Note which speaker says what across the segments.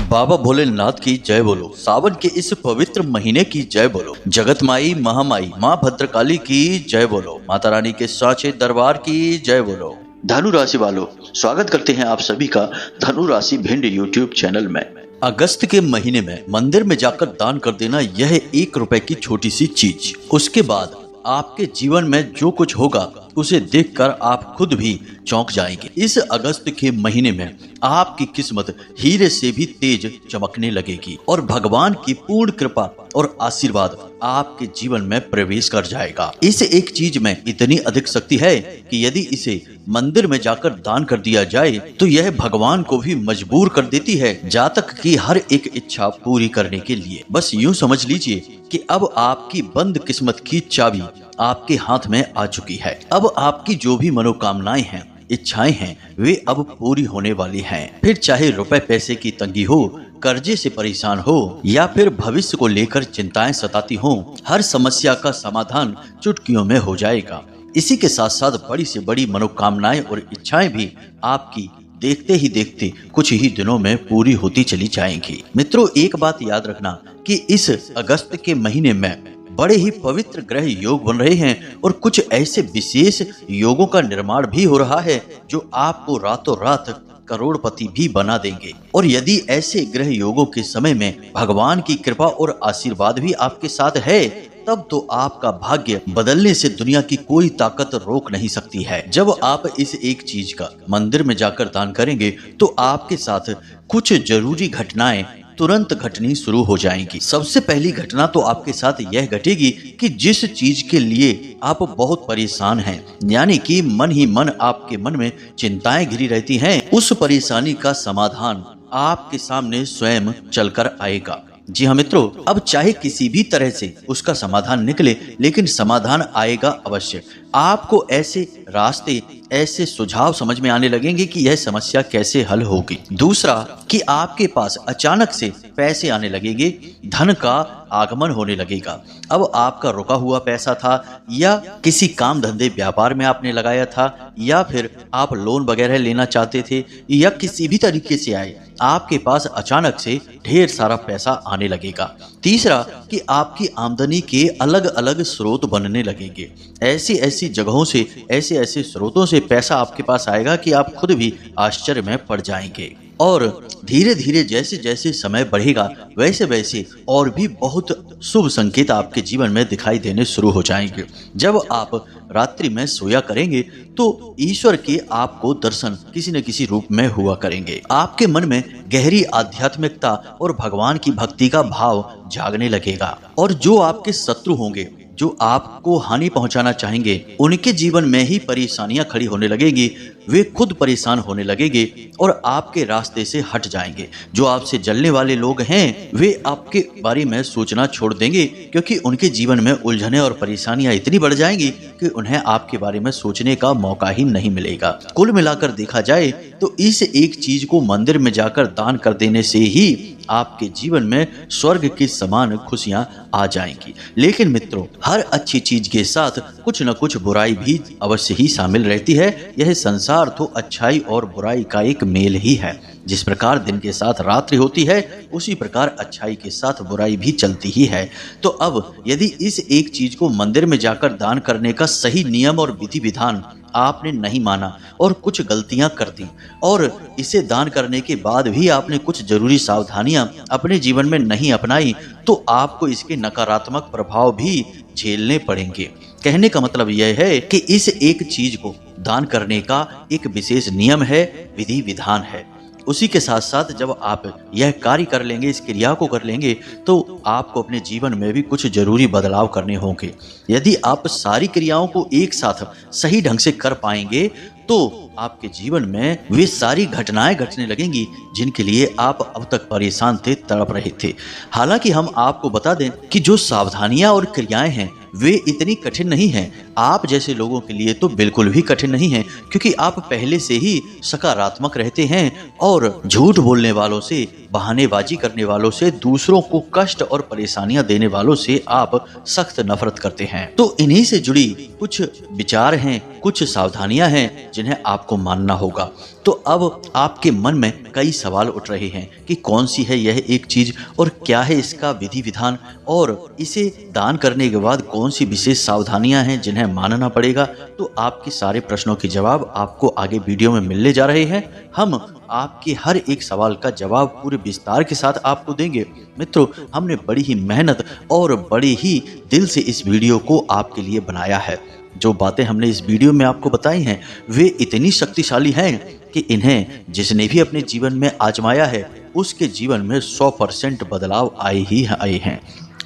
Speaker 1: बाबा भोलेनाथ की जय बोलो। सावन के इस पवित्र महीने की जय बोलो। जगत माई महामाई माँ भद्रकाली की जय बोलो। माता रानी के साचे दरबार की जय बोलो। धनु राशि वालों, स्वागत करते हैं आप सभी का धनु राशि भिंड यूट्यूब चैनल में। अगस्त के महीने में मंदिर में जाकर दान कर देना यह 1 रुपए की छोटी सी चीज। उसके बाद आपके जीवन में जो कुछ होगा उसे देखकर आप खुद भी चौंक जाएंगे। इस अगस्त के महीने में आपकी किस्मत हीरे से भी तेज चमकने लगेगी और भगवान की पूर्ण कृपा और आशीर्वाद आपके जीवन में प्रवेश कर जाएगा। इस एक चीज में इतनी अधिक शक्ति है कि यदि इसे मंदिर में जाकर दान कर दिया जाए तो यह भगवान को भी मजबूर कर देती है जातक की हर एक इच्छा पूरी करने के लिए। बस यूं समझ लीजिए कि अब आपकी बंद किस्मत की चाबी आपके हाथ में आ चुकी है। अब आपकी जो भी मनोकामनाएं हैं, इच्छाएं हैं, वे अब पूरी होने वाली हैं। फिर चाहे रुपए पैसे की तंगी हो, कर्जे से परेशान हो या फिर भविष्य को लेकर चिंताएं सताती हो, हर समस्या का समाधान चुटकियों में हो जाएगा। इसी के साथ साथ बड़ी से बड़ी मनोकामनाएं और इच्छाएं भी आपकी देखते ही देखते कुछ ही दिनों में पूरी होती चली जाएंगी। मित्रों, एक बात याद रखना कि इस अगस्त के महीने में बड़े ही पवित्र ग्रह योग बन रहे हैं और कुछ ऐसे विशेष योगों का निर्माण भी हो रहा है जो आपको रातों रात करोड़पति भी बना देंगे। और यदि ऐसे ग्रह योगों के समय में भगवान की कृपा और आशीर्वाद भी आपके साथ है, तब तो आपका भाग्य बदलने से दुनिया की कोई ताकत रोक नहीं सकती है। जब आप इस एक चीज का मंदिर में जाकर दान करेंगे तो आपके साथ कुछ जरूरी घटनाएं तुरंत घटनी शुरू हो जाएंगी। सबसे पहली घटना तो आपके साथ यह घटेगी कि जिस चीज के लिए आप बहुत परेशान हैं, यानी कि मन ही मन आपके मन में चिंताएं घिरी रहती हैं, उस परेशानी का समाधान आपके सामने स्वयं चलकर आएगा। जी हाँ मित्रों, अब चाहे किसी भी तरह से उसका समाधान निकले, लेकिन समाधान आएगा अवश्य। आपको ऐसे रास्ते, ऐसे सुझाव समझ में आने लगेंगे कि यह समस्या कैसे हल होगी। दूसरा कि आपके पास अचानक से पैसे आने लगेंगे, धन का आगमन होने लगेगा। अब आपका रुका हुआ पैसा था या किसी काम धंधे व्यापार में आपने लगाया था या फिर आप लोन वगैरह लेना चाहते थे या किसी भी तरीके से आए, आपके पास अचानक से ढेर सारा पैसा आने लगेगा। तीसरा कि आपकी आमदनी के अलग अलग स्रोत बनने लगेंगे। ऐसी ऐसी जगहों से, ऐसे ऐसे स्रोतों से पैसा आपके पास आएगा कि आप खुद भी आश्चर्य में पड़ जाएंगे। और धीरे धीरे जैसे जैसे समय बढ़ेगा वैसे वैसे और भी बहुत शुभ संकेत आपके जीवन में दिखाई देने शुरू हो जाएंगे। जब आप रात्रि में सोया करेंगे तो ईश्वर के आपको दर्शन किसी न किसी रूप में हुआ करेंगे। आपके मन में गहरी आध्यात्मिकता और भगवान की भक्ति का भाव जागने लगेगा और जो आपके शत्रु होंगे, जो आपको हानि पहुंचाना चाहेंगे, उनके जीवन में ही परेशानियां खड़ी होने लगेगी। वे खुद परेशान होने लगेंगे और आपके रास्ते से हट जाएंगे। जो आपसे जलने वाले लोग हैं वे आपके बारे में सोचना छोड़ देंगे, क्योंकि उनके जीवन में उलझने और परेशानियां इतनी बढ़ जाएंगी कि उन्हें आपके बारे में सोचने का मौका ही नहीं मिलेगा। कुल मिलाकर देखा जाए तो इस एक चीज को मंदिर में जाकर दान कर देने से ही आपके जीवन में स्वर्ग के समान खुशियां आ जाएंगी। लेकिन मित्रों, हर अच्छी चीज के साथ कुछ न कुछ बुराई भी अवश्य ही शामिल रहती है। यह संसार तो अच्छाई और बुराई का एक मेल ही है। जिस प्रकार दिन के साथ रात्रि होती है, उसी प्रकार अच्छाई के साथ बुराई भी चलती ही है। तो अब यदि इस एक चीज को मंदिर में जाकर दान करने का सही नियम और विधि विधान आपने नहीं माना और कुछ गलतियां कर दी और इसे दान करने के बाद भी आपने कुछ जरूरी सावधानियां अपने जीवन में नहीं अपनाई, तो आपको इसके नकारात्मक प्रभाव भी झेलने पड़ेंगे। कहने का मतलब यह है कि इस एक चीज को दान करने का एक विशेष नियम है, विधि विधान है। उसी के साथ साथ जब आप यह कार्य कर लेंगे, इस क्रिया को कर लेंगे, तो आपको अपने जीवन में भी कुछ जरूरी बदलाव करने होंगे। यदि आप सारी क्रियाओं को एक साथ सही ढंग से कर पाएंगे तो आपके जीवन में वे सारी घटनाएं घटने लगेंगी जिनके लिए आप अब तक परेशान थे, तड़प रहे थे। हालांकि हम आपको बता दें कि जो सावधानियां और क्रियाएं हैं वे इतनी कठिन नहीं हैं। आप जैसे लोगों के लिए तो बिल्कुल भी कठिन नहीं है, क्योंकि आप पहले से ही सकारात्मक रहते हैं और झूठ बोलने वालों से, बहानेबाजी करने वालों से, दूसरों को कष्ट और परेशानियां देने वालों से आप सख्त नफरत करते हैं। तो इन्हीं से जुड़ी कुछ विचार हैं, कुछ सावधानियां हैं जिन्हें आपको मानना होगा। तो अब आपके मन में कई सवाल उठ रहे हैं कि कौन सी है यह एक चीज और क्या है इसका विधि विधान, और इसे दान करने के बाद कौन सी विशेष सावधानियां हैं जिन्हें मानना पड़ेगा। तो आपके सारे प्रश्नों के जवाब आपको आगे वीडियो में मिलने जा रहे हैं। हम आपके हर एक सवाल का जवाब पूरे विस्तार के साथ आपको देंगे। मित्रों, हमने बड़ी ही मेहनत और बड़े ही दिल से इस वीडियो को आपके लिए बनाया है। जो बातें हमने इस वीडियो में आपको बताई हैं वे इतनी शक्तिशाली हैं कि इन्हें जिसने भी अपने जीवन में आजमाया है उसके जीवन में 100% बदलाव आए ही आए हैं।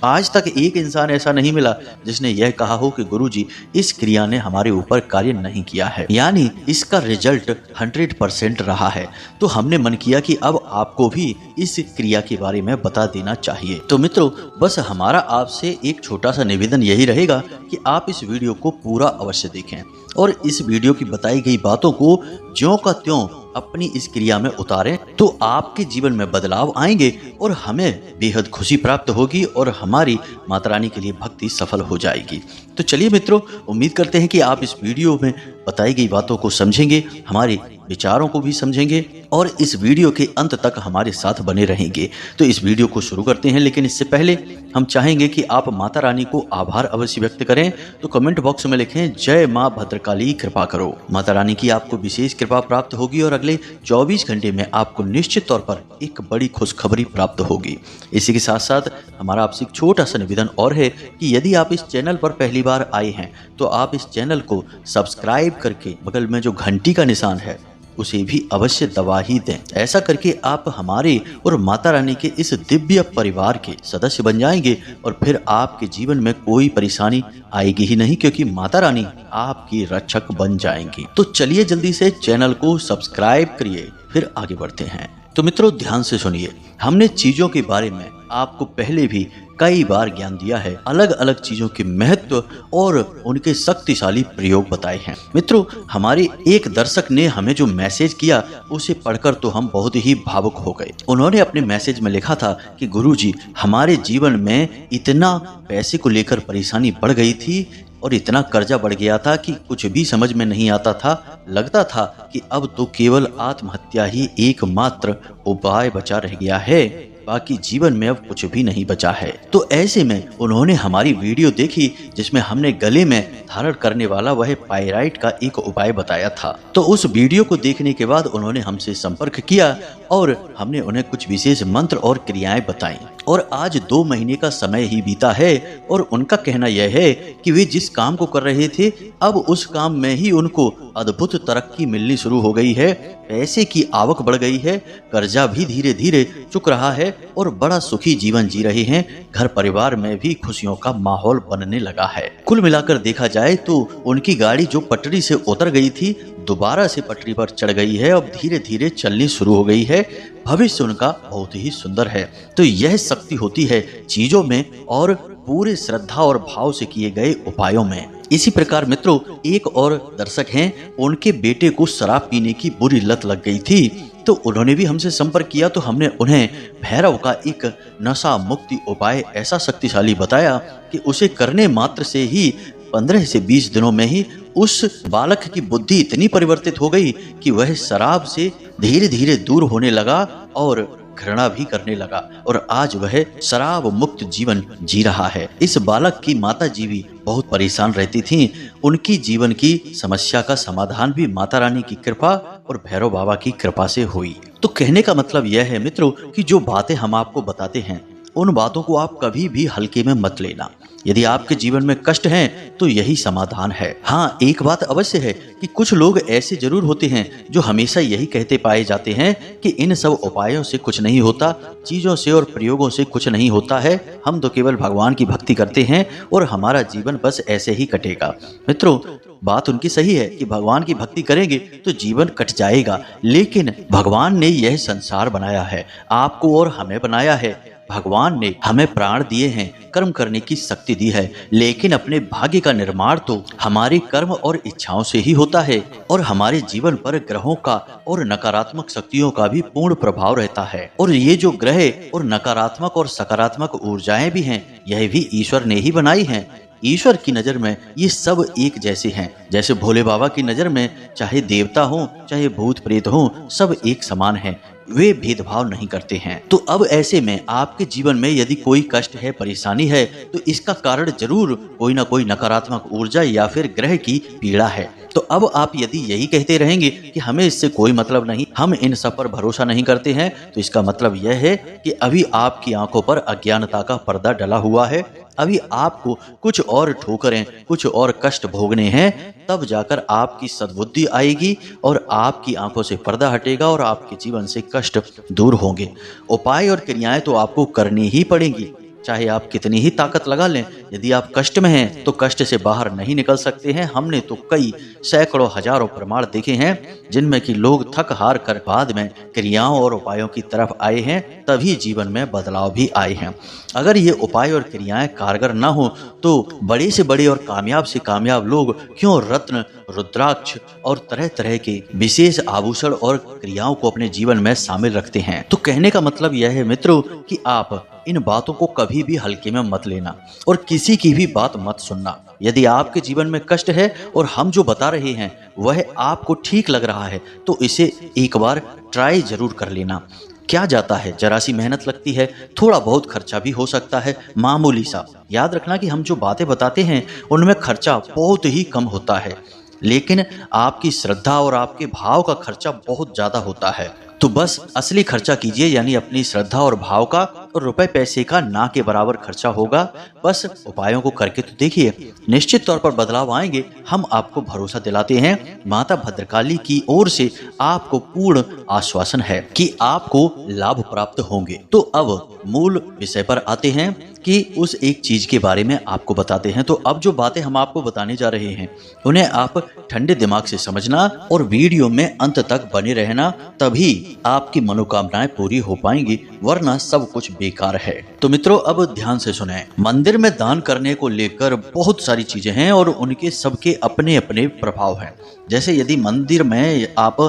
Speaker 1: आज तक एक इंसान ऐसा नहीं मिला जिसने यह कहा हो कि गुरुजी इस क्रिया ने हमारे ऊपर कार्य नहीं किया है, यानी इसका रिजल्ट 100% रहा है। तो हमने मन किया कि अब आपको भी इस क्रिया के बारे में बता देना चाहिए। तो मित्रों, बस हमारा आपसे एक छोटा सा निवेदन यही रहेगा कि आप इस वीडियो को पूरा अवश्य देखें और इस वीडियो की बताई गई बातों को ज्यों का त्यों अपनी इस क्रिया में उतारें, तो आपके जीवन में बदलाव आएंगे और हमें बेहद खुशी प्राप्त होगी और हमारी माता रानी के लिए भक्ति सफल हो जाएगी। तो चलिए मित्रों, उम्मीद करते हैं कि आप इस वीडियो में बताई गई बातों को समझेंगे, हमारे विचारों को भी समझेंगे और इस वीडियो के अंत तक हमारे साथ बने रहेंगे। तो इस वीडियो को शुरू करते हैं, लेकिन इससे पहले हम चाहेंगे कि आप माता रानी को आभार अवश्य व्यक्त करें। तो कमेंट बॉक्स में लिखें, जय माँ भद्रकाली कृपा करो। माता रानी की आपको विशेष कृपा प्राप्त होगी और अगले 24 घंटे में आपको निश्चित तौर पर एक बड़ी खुशखबरी प्राप्त होगी। इसी के साथ साथ हमारा आपसे एक छोटा सा निवेदन और है कि यदि आप इस चैनल पर पहली बार आए हैं तो आप इस चैनल को सब्सक्राइब करके बगल में जो घंटी का निशान है उसे भी अवश्य दबा ही दें। ऐसा करके आप हमारे और माता रानी के इस दिव्य परिवार के सदस्य बन जाएंगे और फिर आपके जीवन में कोई परेशानी आएगी ही नहीं, क्योंकि माता रानी आपकी रक्षक बन जाएंगी। तो चलिए जल्दी से चैनल को सब्सक्राइब करिए, फिर आगे बढ़ते हैं। तो मित्रों, ध्यान से सुनिए, हमने चीजों के बारे में आपको पहले भी कई बार ज्ञान दिया है, अलग अलग चीजों के महत्व और उनके शक्तिशाली प्रयोग बताए हैं। मित्रों, हमारे एक दर्शक ने हमें जो मैसेज किया उसे पढ़कर तो हम बहुत ही भावुक हो गए। उन्होंने अपने मैसेज में लिखा था कि गुरुजी, हमारे जीवन में इतना पैसे को लेकर परेशानी बढ़ गई थी और इतना कर्जा बढ़ गया था कि कुछ भी समझ में नहीं आता था। लगता था कि अब तो केवल आत्महत्या ही एकमात्र उपाय बचा रह गया है, बाकी जीवन में अब कुछ भी नहीं बचा है। तो ऐसे में उन्होंने हमारी वीडियो देखी जिसमें हमने गले में धारण करने वाला वह पायराइट का एक उपाय बताया था। तो उस वीडियो को देखने के बाद उन्होंने हमसे संपर्क किया और हमने उन्हें कुछ विशेष मंत्र और क्रियाएं बताई और आज 2 महीने का समय ही बीता है और उनका कहना यह है कि वे जिस काम को कर रहे थे अब उस काम में ही उनको अद्भुत तरक्की मिलनी शुरू हो गई है, पैसे की आवक बढ़ गई है, कर्जा भी धीरे धीरे चुक रहा है और बड़ा सुखी जीवन जी रहे हैं। घर परिवार में भी खुशियों का माहौल बनने लगा है। कुल मिलाकर देखा जाए तो उनकी गाड़ी जो पटरी से उतर गई थी दोबारा से पटरी पर चढ़ गई है, अब धीरे धीरे चलनी शुरू हो गई है। भविष्य उनका बहुत ही सुंदर है। तो यह शक्ति होती है चीजों में और पूरे श्रद्धा और भाव से किए गए उपायों में। इसी प्रकार मित्रों, एक और दर्शक हैं, उनके बेटे को शराब पीने की बुरी लत लग गई थी। तो उन्होंने भी हमसे संपर्क किया तो हमने उन्हें भैरव का एक नशा मुक्ति उपाय ऐसा शक्तिशाली बताया कि उसे करने मात्र से ही 15 से 20 दिनों में ही उस बालक की बुद्धि इतनी परिवर्तित हो गई कि वह शराब से धीरे धीरे दूर होने लगा और घृणा भी करने लगा और आज वह शराब मुक्त जीवन जी रहा है। इस बालक की माता जी भी बहुत परेशान रहती थीं। उनकी जीवन की समस्या का समाधान भी माता रानी की कृपा और भैरव बाबा की कृपा से हुई। तो कहने का मतलब यह है मित्रों कि जो बातें हम आपको बताते हैं उन बातों को आप कभी भी हल्के में मत लेना। यदि आपके जीवन में कष्ट हैं तो यही समाधान है। हाँ, एक बात अवश्य है कि कुछ लोग ऐसे जरूर होते हैं जो हमेशा यही कहते पाए जाते हैं कि इन सब उपायों से कुछ नहीं होता, चीजों से और प्रयोगों से कुछ नहीं होता है, हम तो केवल भगवान की भक्ति करते हैं और हमारा जीवन बस ऐसे ही कटेगा। मित्रों, बात उनकी सही है कि भगवान की भक्ति करेंगे तो जीवन कट जाएगा, लेकिन भगवान ने यह संसार बनाया है, आपको और हमें बनाया है भगवान ने हमें प्राण दिए हैं, कर्म करने की शक्ति दी है, लेकिन अपने भाग्य का निर्माण तो हमारे कर्म और इच्छाओं से ही होता है और हमारे जीवन पर ग्रहों का और नकारात्मक शक्तियों का भी पूर्ण प्रभाव रहता है। और ये जो ग्रह और नकारात्मक और सकारात्मक ऊर्जाएं भी हैं, यह भी ईश्वर ने ही बनाई हैं। ईश्वर की नजर में ये सब एक जैसे हैं। जैसे भोले बाबा की नजर में चाहे देवता हो चाहे भूत प्रेत हो, सब एक समान हैं, वे भेदभाव नहीं करते हैं। तो अब ऐसे में आपके जीवन में यदि कोई कष्ट है, परेशानी है, तो इसका कारण जरूर कोई ना कोई नकारात्मक ऊर्जा या फिर ग्रह की पीड़ा है। तो अब आप यदि यही कहते रहेंगे कि हमें इससे कोई मतलब नहीं, हम इन सब पर भरोसा नहीं करते हैं, तो इसका मतलब यह है कि अभी आपकी आंखों पर अज्ञानता का पर्दा डला हुआ है। अभी आपको कुछ और ठोकरें, कुछ और कष्ट भोगने हैं, तब जाकर आपकी सद्बुद्धि आएगी और आपकी आंखों से पर्दा हटेगा और आपके जीवन से कष्ट दूर होंगे। उपाय और क्रियाएं तो आपको करनी ही पड़ेंगी, चाहे आप कितनी ही ताकत लगा लें। यदि आप कष्ट में हैं तो कष्ट से बाहर नहीं निकल सकते हैं। हमने तो कई सैकड़ों हजारों प्रमाण देखे हैं जिनमें कि लोग थक हार कर बाद में क्रियाओं और उपायों की तरफ आए हैं, तभी जीवन में बदलाव भी आए हैं। अगर ये उपाय और क्रियाएं कारगर न हो तो बड़े से बड़े और कामयाब से कामयाब लोग क्यों रत्न, रुद्राक्ष और तरह तरह के विशेष आभूषण और क्रियाओं को अपने जीवन में शामिल रखते हैं। तो कहने का मतलब यह है मित्रों कि आप इन बातों को कभी भी हल्के में मत लेना और किसी की भी बात मत सुनना। यदि आपके जीवन में कष्ट है और हम जो बता रहे हैं वह आपको ठीक लग रहा है, तो इसे एक बार ट्राई जरूर कर लेना। क्या जाता है, जरा सी मेहनत लगती है, थोड़ा बहुत खर्चा भी हो सकता है, मामूली सा। याद रखना कि हम जो बातें बताते हैं उनमें खर्चा बहुत ही कम होता है, लेकिन आपकी श्रद्धा और आपके भाव का खर्चा बहुत ज्यादा होता है। तो बस असली खर्चा कीजिए, यानी अपनी श्रद्धा और भाव का, और रुपए पैसे का ना के बराबर खर्चा होगा। बस उपायों को करके तो देखिए, निश्चित तौर पर बदलाव आएंगे। हम आपको भरोसा दिलाते हैं। माता भद्रकाली की ओर से आपको पूर्ण आश्वासन है कि आपको लाभ प्राप्त होंगे। तो अब मूल विषय पर आते हैं कि उस एक चीज के बारे में आपको बताते हैं। तो अब जो बातें हम आपको बताने जा रहे हैं उन्हें आप ठंडे दिमाग से समझना और वीडियो में अंत तक बने रहना, तभी आपकी मनोकामनाएं पूरी हो पाएंगी, वरना सब कुछ बेकार है। तो मित्रों अब ध्यान से सुने। मंदिर में दान करने को लेकर बहुत सारी चीजें हैं और उनके सबके अपने अपने प्रभाव हैं। जैसे यदि मंदिर में आप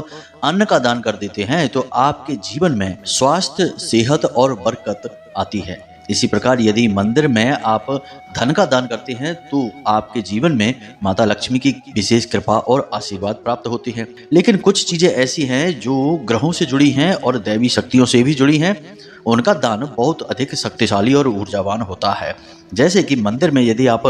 Speaker 1: अन्न का दान कर देते हैं तो आपके जीवन में स्वास्थ्य, सेहत और बरकत आती है। इसी प्रकार यदि मंदिर में आप धन का दान करते हैं तो आपके जीवन में माता लक्ष्मी की विशेष कृपा और आशीर्वाद प्राप्त होती है। लेकिन कुछ चीजें ऐसी हैं जो ग्रहों से जुड़ी हैं और दैवी शक्तियों से भी जुड़ी हैं, उनका दान बहुत अधिक शक्तिशाली और ऊर्जावान होता है। जैसे कि मंदिर में यदि आप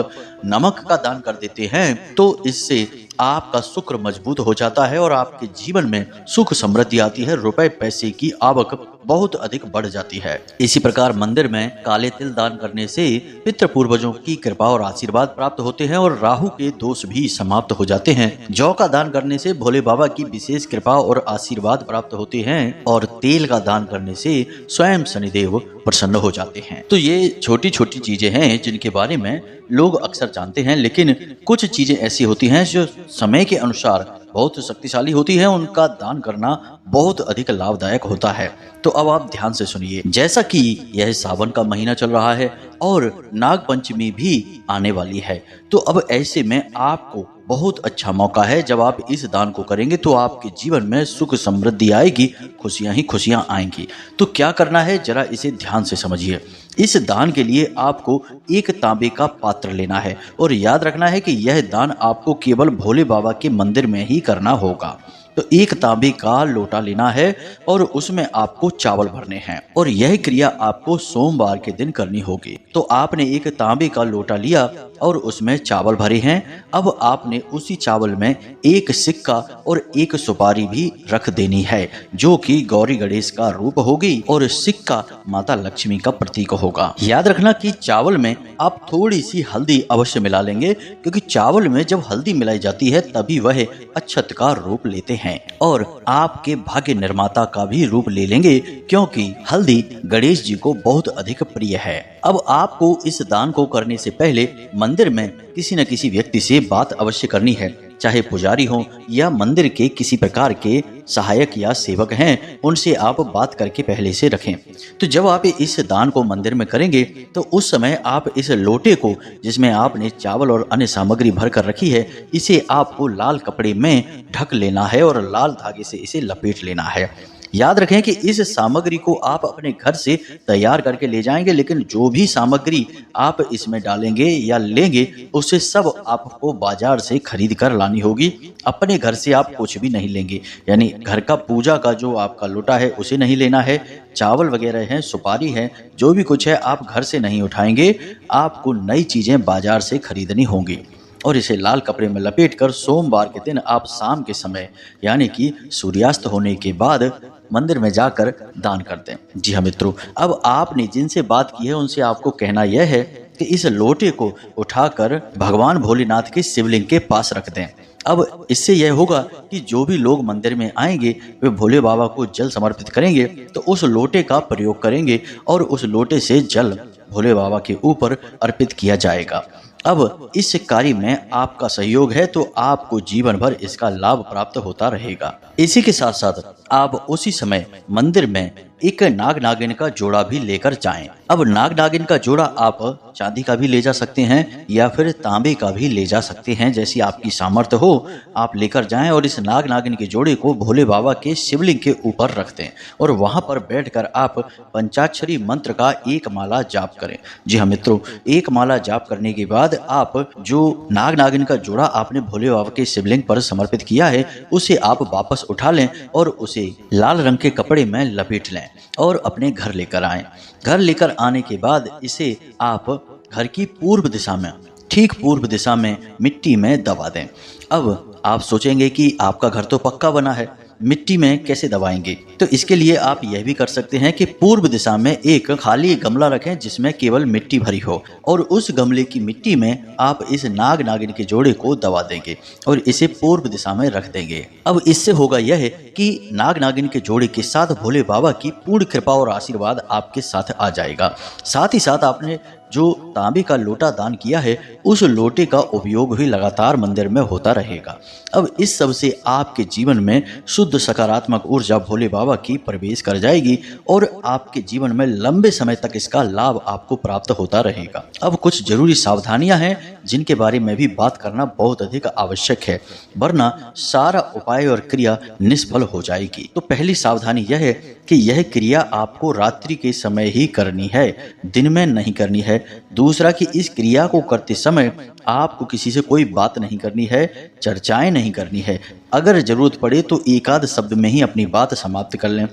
Speaker 1: नमक का दान कर देते हैं तो इससे आपका शुक्र मजबूत हो जाता है और आपके जीवन में सुख समृद्धि आती है, रुपए पैसे की आवक बहुत अधिक बढ़ जाती है। इसी प्रकार मंदिर में काले तिल दान करने से पितृ पूर्वजों की कृपा और आशीर्वाद प्राप्त होते हैं और राहु के दोष भी समाप्त हो जाते हैं। जौ का दान करने से भोले बाबा की विशेष कृपा और आशीर्वाद प्राप्त होते हैं और तेल का दान करने से स्वयं शनिदेव प्रसन्न हो जाते हैं। तो ये छोटी छोटी चीजें हैं जिनके बारे में लोग अक्सर जानते हैं, लेकिन कुछ चीजें ऐसी होती हैं जो समय के अनुसार बहुत शक्तिशाली होती है, उनका दान करना बहुत अधिक लाभदायक होता है। तो अब आप ध्यान से सुनिए। जैसा कि यह सावन का महीना चल रहा है और नाग पंचमी भी आने वाली है, तो अब ऐसे में आपको बहुत अच्छा मौका है। जब आप इस दान को करेंगे तो आपके जीवन में सुख समृद्धि आएगी, खुशियां ही खुशियां आएंगी। तो क्या करना है, जरा इसे ध्यान से समझिए। इस दान के लिए आपको एक तांबे का पात्र लेना है और याद रखना है कि यह दान आपको केवल भोले बाबा के मंदिर में ही करना होगा। तो एक तांबे का लोटा लेना है और उसमें आपको चावल भरने हैं और यह क्रिया आपको सोमवार के दिन करनी होगी। तो आपने एक तांबे का लोटा लिया और उसमें चावल भरे हैं। अब आपने उसी चावल में एक सिक्का और एक सुपारी भी रख देनी है, जो कि गौरी गणेश का रूप होगी और सिक्का माता लक्ष्मी का प्रतीक होगा। याद रखना कि चावल में आप थोड़ी सी हल्दी अवश्य मिला लेंगे, क्योंकि चावल में जब हल्दी मिलाई जाती है तभी वह अक्षत का रूप लेते हैं और आपके भाग्य निर्माता का भी रूप ले लेंगे, क्योंकि हल्दी गणेश जी को बहुत अधिक प्रिय है। अब आपको इस दान को करने से पहले मंदिर में किसी न किसी व्यक्ति से बात अवश्य करनी है चाहे पुजारी हो या मंदिर के किसी प्रकार के सहायक या सेवक हैं, उनसे आप बात करके पहले से रखें। तो जब आप इस दान को मंदिर में करेंगे तो उस समय आप इस लोटे को, जिसमें आपने चावल और अन्य सामग्री भर कर रखी है, इसे आपको लाल कपड़े में ढक लेना है और लाल धागे से इसे लपेट लेना है। याद रखें कि इस सामग्री को आप अपने घर से तैयार करके ले जाएंगे, लेकिन जो भी सामग्री आप इसमें डालेंगे या लेंगे उससे सब आपको बाजार से खरीद कर लानी होगी। अपने घर से आप कुछ भी नहीं लेंगे, यानी घर का पूजा का जो आपका लोटा है उसे नहीं लेना है। चावल वगैरह हैं, सुपारी है, जो भी कुछ है आप घर से नहीं उठाएंगे, आपको नई चीजें बाजार से खरीदनी होंगी। और इसे लाल कपड़े में लपेटकर सोमवार के दिन आप शाम के समय, यानी कि सूर्यास्त होने के बाद मंदिर में जाकर दान करते हैं। जी हाँ मित्रों, अब आपने जिनसे बात की है उनसे आपको कहना यह है कि इस लोटे को उठाकर भगवान भोलेनाथ के शिवलिंग के पास रख दें। अब इससे यह होगा कि जो भी लोग मंदिर में आएंगे वे भोले बाबा को जल समर्पित करेंगे, तो उस लोटे का प्रयोग करेंगे और उस लोटे से जल भोले बाबा के ऊपर अर्पित किया जाएगा। अब इस कार्य में आपका सहयोग है तो आपको जीवन भर इसका लाभ प्राप्त होता रहेगा। इसी के साथ साथ आप उसी समय मंदिर में एक नाग नागिन का जोड़ा भी लेकर जाएं। अब नाग नागिन का जोड़ा आप चांदी का भी ले जा सकते हैं या फिर तांबे का भी ले जा सकते हैं, जैसी आपकी सामर्थ्य हो आप लेकर जाएं और इस नाग नागिन के जोड़े को भोले बाबा के शिवलिंग के ऊपर रख दें और वहां पर बैठकर आप पंचाक्षरी मंत्र का एक माला जाप करें। जी हाँ मित्रों, एक माला जाप करने के बाद आप जो नाग नागिन का जोड़ा आपने भोले बाबा के शिवलिंग पर समर्पित किया है उसे आप वापस उठा लें और उसे लाल रंग के कपड़े में लपेट लें और अपने घर लेकर आएं। घर लेकर आने के बाद इसे आप घर की पूर्व दिशा में, ठीक पूर्व दिशा में मिट्टी में दबा दें। अब आप सोचेंगे कि आपका घर तो पक्का बना है, मिट्टी में कैसे दबाएंगे? तो इसके लिए आप यह भी कर सकते हैं कि पूर्व दिशा में एक खाली गमला रखें जिसमें केवल मिट्टी भरी हो और उस गमले की मिट्टी में आप इस नाग नागिन के जोड़े को दबा देंगे और इसे पूर्व दिशा में रख देंगे। अब इससे होगा यह कि नाग नागिन के जोड़े के साथ भोले बाबा की पूर्ण कृपा और आशीर्वाद आपके साथ आ जाएगा। साथ ही साथ आपने जो तांबे का लोटा दान किया है उस लोटे का उपयोग भी लगातार मंदिर में होता रहेगा। अब इस सब से आपके जीवन में शुद्ध सकारात्मक ऊर्जा भोले बाबा की प्रवेश कर जाएगी और आपके जीवन में लंबे समय तक इसका लाभ आपको प्राप्त होता रहेगा। अब कुछ जरूरी सावधानियां हैं जिनके बारे में भी बात करना बहुत अधिक आवश्यक है, वरना सारा उपाय और क्रिया निष्फल हो जाएगी। तो पहली सावधानी यह है कि यह क्रिया आपको रात्रि के समय ही करनी है, दिन में नहीं करनी है। दूसरा कि इस क्रिया को करते समय आपको किसी से कोई बात नहीं करनी है, चर्चाएं नहीं करनी है। अगर जरूरत पड़े तो एकाध शब्द में ही अपनी बात समाप्त कर लें।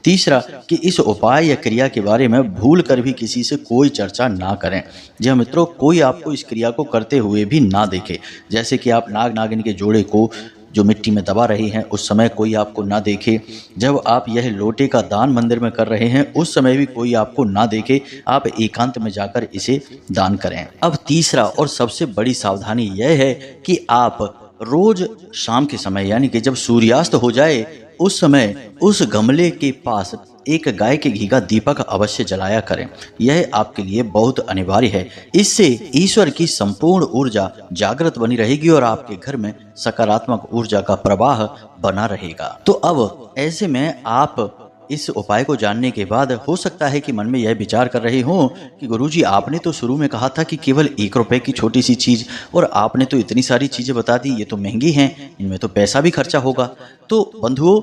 Speaker 1: तीसरा कि इस उपाय या क्रिया के बारे में भूल कर भी किसी से कोई चर्चा ना करें। जी हाँ मित्रों, कोई आपको इस क्रिया को करते हुए भी ना देखे, जैसे कि आप नाग नागिन के जोड़े को जो मिट्टी में दबा रहे हैं उस समय कोई आपको ना देखे। जब आप यह लोटे का दान मंदिर में कर रहे हैं उस समय भी कोई आपको ना देखे। आप एकांत में जाकर इसे दान करें। अब तीसरा और सबसे बड़ी सावधानी यह है कि आप रोज शाम के समय, यानी कि जब सूर्यास्त हो जाए उस समय उस गमले के पास एक गाय के घी का दीपक अवश्य जलाया करें। यह आपके लिए बहुत अनिवार्य है। इससे ईश्वर की संपूर्ण ऊर्जा जागृत बनी रहेगी और आपके घर में सकारात्मक ऊर्जा का प्रवाह बना रहेगा। तो अब ऐसे में आप इस उपाय को जानने के बाद हो सकता है कि मन में यह विचार कर रहे हो कि गुरुजी आपने तो शुरू में कहा था कि केवल 1 रुपए की छोटी सी चीज, और आपने तो इतनी सारी चीजें बता दी, ये तो महंगी हैं, इनमें तो पैसा भी खर्चा होगा। तो बंधुओं,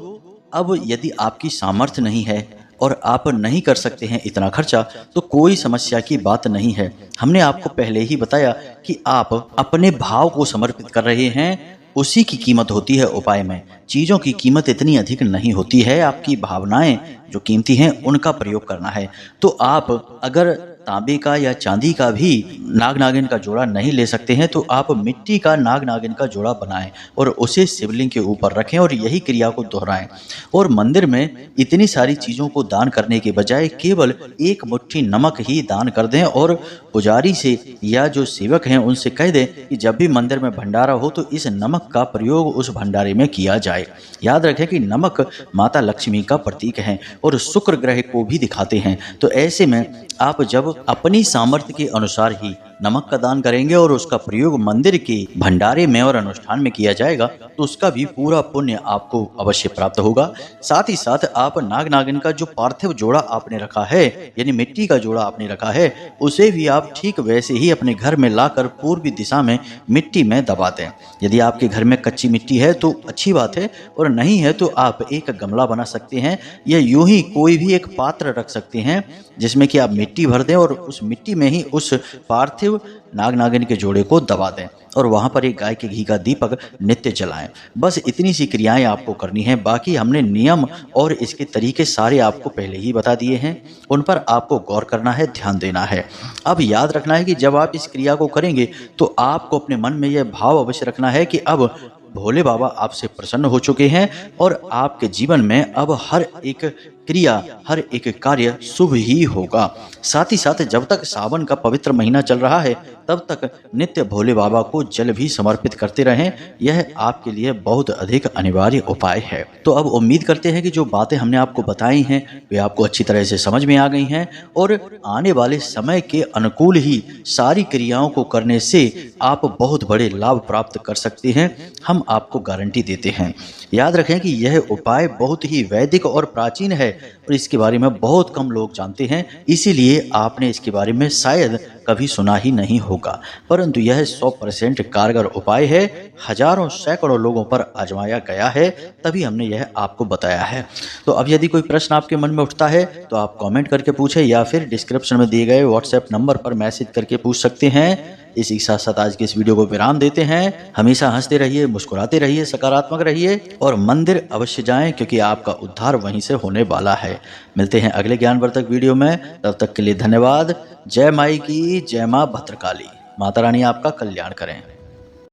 Speaker 1: अब यदि आपकी सामर्थ्य नहीं है और आप नहीं कर सकते हैं इतना खर्चा तो कोई समस्या की बात नहीं है। हमने आपको पहले ही बताया कि आप अपने भाव को समर्पित कर रहे हैं, उसी की कीमत होती है उपाय में। चीज़ों की कीमत इतनी अधिक नहीं होती है, आपकी भावनाएं जो कीमती हैं उनका प्रयोग करना है। तो आप अगर तांबे का या चांदी का भी नाग नागिन का जोड़ा नहीं ले सकते हैं तो आप मिट्टी का नाग नागिन का जोड़ा बनाएं और उसे शिवलिंग के ऊपर रखें और यही क्रिया को दोहराएं। और मंदिर में इतनी सारी चीज़ों को दान करने के बजाय केवल 1 मुट्ठी नमक ही दान कर दें और पुजारी से या जो सेवक हैं उनसे कह दें कि जब भी मंदिर में भंडारा हो तो इस नमक का प्रयोग उस भंडारे में किया जाए। याद रखें कि नमक माता लक्ष्मी का प्रतीक है और शुक्र ग्रह को भी दिखाते हैं। तो ऐसे में आप जब अपनी सामर्थ्य के अनुसार ही नमक का दान करेंगे और उसका प्रयोग मंदिर के भंडारे में और अनुष्ठान में किया जाएगा तो उसका भी पूरा पुण्य आपको अवश्य प्राप्त होगा। साथ ही साथ आप नाग नागिन का जो पार्थिव जोड़ा आपने रखा है, यानी मिट्टी का जोड़ा आपने रखा है, उसे भी आप ठीक वैसे ही अपने घर में लाकर पूर्वी दिशा में मिट्टी में दबा दें। यदि आपके घर में कच्ची मिट्टी है तो अच्छी बात है, और नहीं है तो आप एक गमला बना सकते हैं या यूं ही कोई भी एक पात्र रख सकते हैं जिसमें कि आप मिट्टी भर दें और उस मिट्टी में ही उस पार्थिव नाग नागिन के जोड़े को दबा दें और वहां पर एक गाय के घी का दीपक नित्य जलाएं। बस इतनी सी क्रियाएं आपको करनी है। बाकी हमने नियम और इसके तरीके सारे आपको पहले ही बता दिए हैं, उन पर आपको गौर करना है, ध्यान देना है। अब याद रखना है कि जब आप इस क्रिया को करेंगे तो आपको अपने मन में यह भाव अवश्य रखना है कि अब भोले बाबा आपसे प्रसन्न हो चुके हैं और आपके जीवन में अब हर एक क्रिया, हर एक कार्य शुभ ही होगा। साथ ही साथ जब तक सावन का पवित्र महीना चल रहा है तब तक नित्य भोले बाबा को जल भी समर्पित करते रहें। यह आपके लिए बहुत अधिक अनिवार्य उपाय है। तो अब उम्मीद करते हैं कि जो बातें हमने आपको बताई हैं वे आपको अच्छी तरह से समझ में आ गई हैं और आने वाले समय के अनुकूल ही सारी क्रियाओं को करने से आप बहुत बड़े लाभ प्राप्त कर सकते हैं। हम आपको गारंटी देते हैं। याद रखें कि यह उपाय बहुत ही वैदिक और प्राचीन है और इसके बारे में बहुत कम लोग जानते हैं, इसीलिए आपने इसके बारे में शायद कभी सुना ही नहीं होगा, परंतु यह 100% कारगर उपाय है। हजारों सैकड़ों लोगों पर आजमाया गया है, तभी हमने यह आपको बताया है। तो अब यदि कोई प्रश्न आपके मन में उठता है तो आप कमेंट करके पूछें या फिर डिस्क्रिप्शन में दिए गए व्हाट्सएप नंबर पर मैसेज करके पूछ सकते हैं। इसी के साथ साथ आज के इस वीडियो को विराम देते हैं। हमेशा हंसते रहिए, मुस्कुराते रहिए, सकारात्मक रहिए और मंदिर अवश्य जाएं क्योंकि आपका उद्धार वहीं से होने वाला है। मिलते हैं अगले ज्ञानवर्धक वीडियो में, तब तक के लिए धन्यवाद। जय माई की, जय मां भद्रकाली। माता रानी आपका कल्याण करें।